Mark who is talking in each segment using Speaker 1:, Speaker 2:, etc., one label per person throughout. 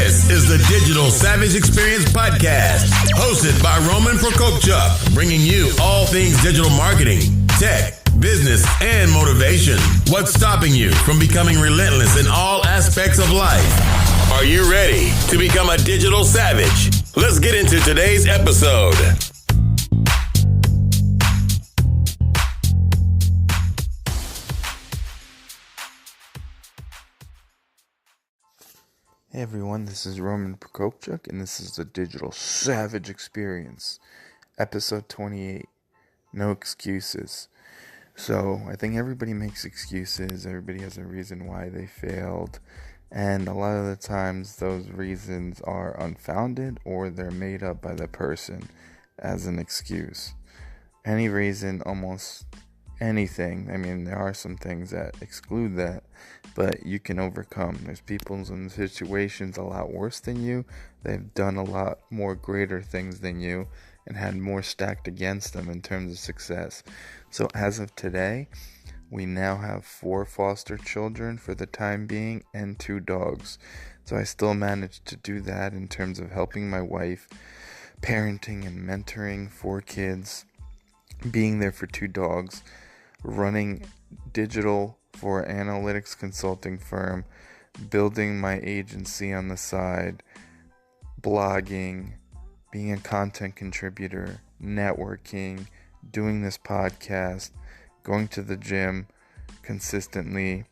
Speaker 1: This is the Digital Savage Experience Podcast, hosted by Roman Prokopchuk, bringing you all things digital marketing, tech, business, and motivation. What's stopping you from becoming relentless in all aspects of life? Are you ready to become a digital savage? Let's get into today's episode.
Speaker 2: Hey everyone, this is Roman Prokopchuk, and this is the Digital Savage Experience, episode 28, No Excuses. So, I think everybody makes excuses, everybody has a reason why they failed, and a lot of the times those reasons are unfounded or they're made up by the person as an excuse. Any reason, almost anything. I mean, there are some things that exclude that, but you can overcome. There's people in situations a lot worse than you. They've done a lot more greater things than you and had more stacked against them in terms of success. So as of today, we now have 4 foster children for the time being and 2 dogs. So I still managed to do that in terms of helping my wife, parenting and mentoring 4 kids, being there for 2 dogs, running digital for an analytics consulting firm, building my agency on the side, blogging, being a content contributor, networking, doing this podcast, going to the gym consistently,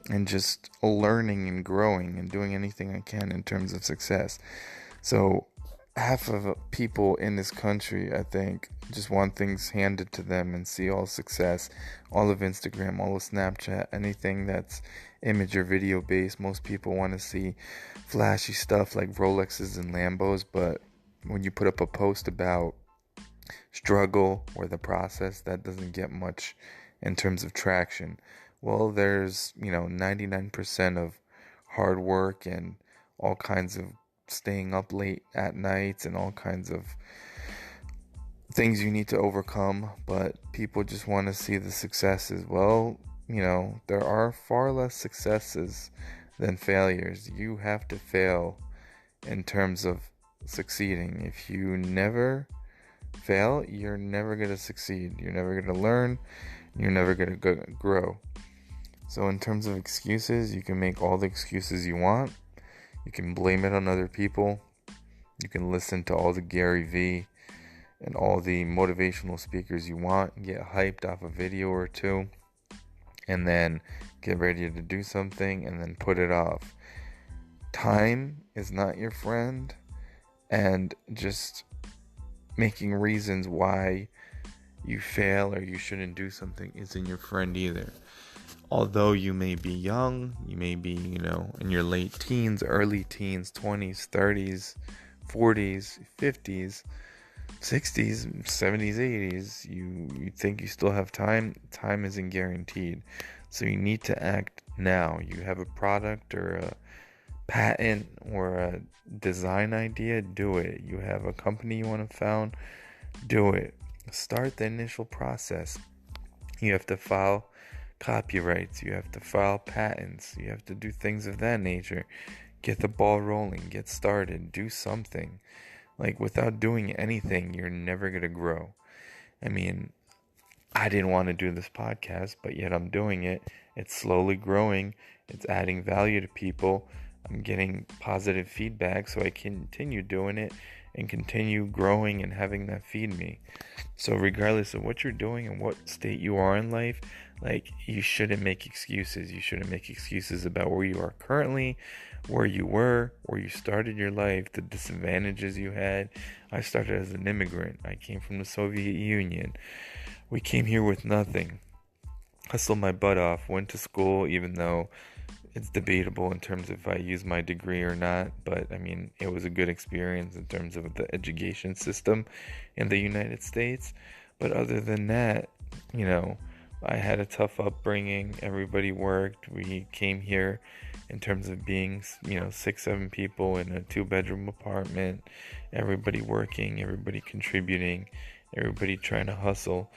Speaker 2: and just learning and growing and doing anything I can in terms of success. So half of people in this country, I think, just want things handed to them and see all success, all of Instagram, all of Snapchat, anything that's image or video based. Most people want to see flashy stuff like Rolexes and Lambos, but when you put up a post about struggle or the process, that doesn't get much in terms of traction. Well, there's 99% of hard work and all kinds of staying up late at nights and all kinds of things you need to overcome, but people just want to see the successes. Well, there are far less successes than failures. You have to fail in terms of succeeding. If you never fail, you're never going to succeed. You're never going to learn. You're never going to grow. So in terms of excuses, you can make all the excuses you want. You can blame it on other people. You can listen to all the Gary Vee and all the motivational speakers you want and get hyped off a video or 2 and then get ready to do something and then put it off. Time is not your friend, and just making reasons why you fail or you shouldn't do something isn't your friend either. Although you may be young, you may be, in your late teens, early teens, 20s, 30s, 40s, 50s, 60s, 70s, 80s, you think you still have time. Time isn't guaranteed. So you need to act now. You have a product or a patent or a design idea, do it. You have a company you want to found, do it. Start the initial process. You have to file copyrights, you have to file patents, you have to do things of that nature. Get the ball rolling, get started, do something. Without doing anything, you're never going to grow. I mean, I didn't want to do this podcast, but yet I'm doing it. It's slowly growing. It's adding value to people. I'm getting positive feedback, so I continue doing it and continue growing and having that feed me. So regardless of what you're doing and what state you are in life, you shouldn't make excuses. You shouldn't make excuses about where you are currently, where you were, where you started your life, the disadvantages you had. I started as an immigrant. I came from the Soviet Union. We came here with nothing. Hustled my butt off, went to school, even though it's debatable in terms of if I use my degree or not, but I mean, it was a good experience in terms of the education system in the United States. But other than that, I had a tough upbringing. Everybody worked. We came here in terms of being, 6-7 people in a 2-bedroom apartment. Everybody working, everybody contributing, everybody trying to hustle.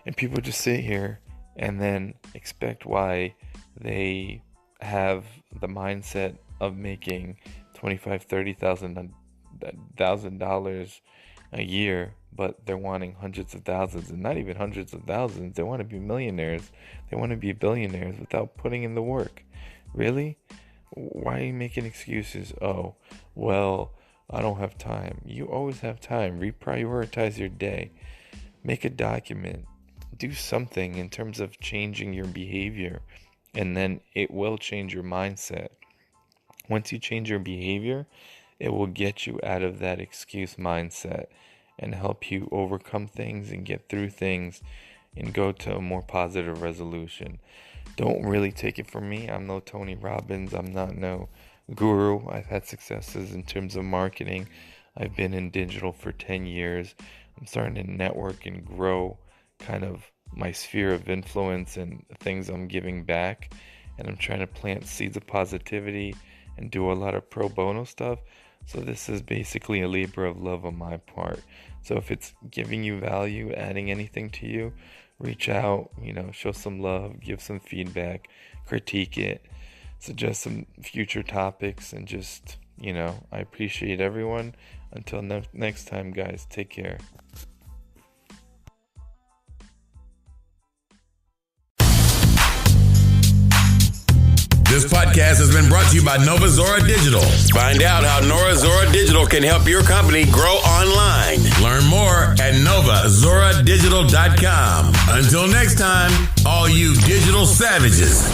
Speaker 2: And people just sit here and then expect why they have the mindset of making
Speaker 3: $25,000-$30,000 a year, but they're wanting hundreds of thousands, and not even hundreds of thousands. They want to be millionaires. They want to be billionaires without putting in the work. Really? Why are you making excuses? Oh, well, I don't have time. You always have time. Reprioritize your day. Make a document. Do something in terms of changing your behavior, and then it will change your mindset. Once you change your behavior, it will get you out of that excuse mindset and help you overcome things and get through things and go to a more positive resolution. Don't really take it from me. I'm no Tony Robbins. I'm not no guru. I've had successes in terms of marketing. I've been in digital for 10 years. I'm starting to network and grow kind of my sphere of influence and things I'm giving back. And I'm trying to plant seeds of positivity and do a lot of pro bono stuff. So this is basically a labor of love on my part. So if it's giving you value, adding anything to you, reach out, show some love, give some feedback, critique it, suggest some future topics, and just, I appreciate everyone. Until next time, guys, take care.
Speaker 1: This podcast has been brought to you by Nova Zora Digital. Find out how Nova Zora Digital can help your company grow online. Learn more at novazoradigital.com. Until next time, all you digital savages.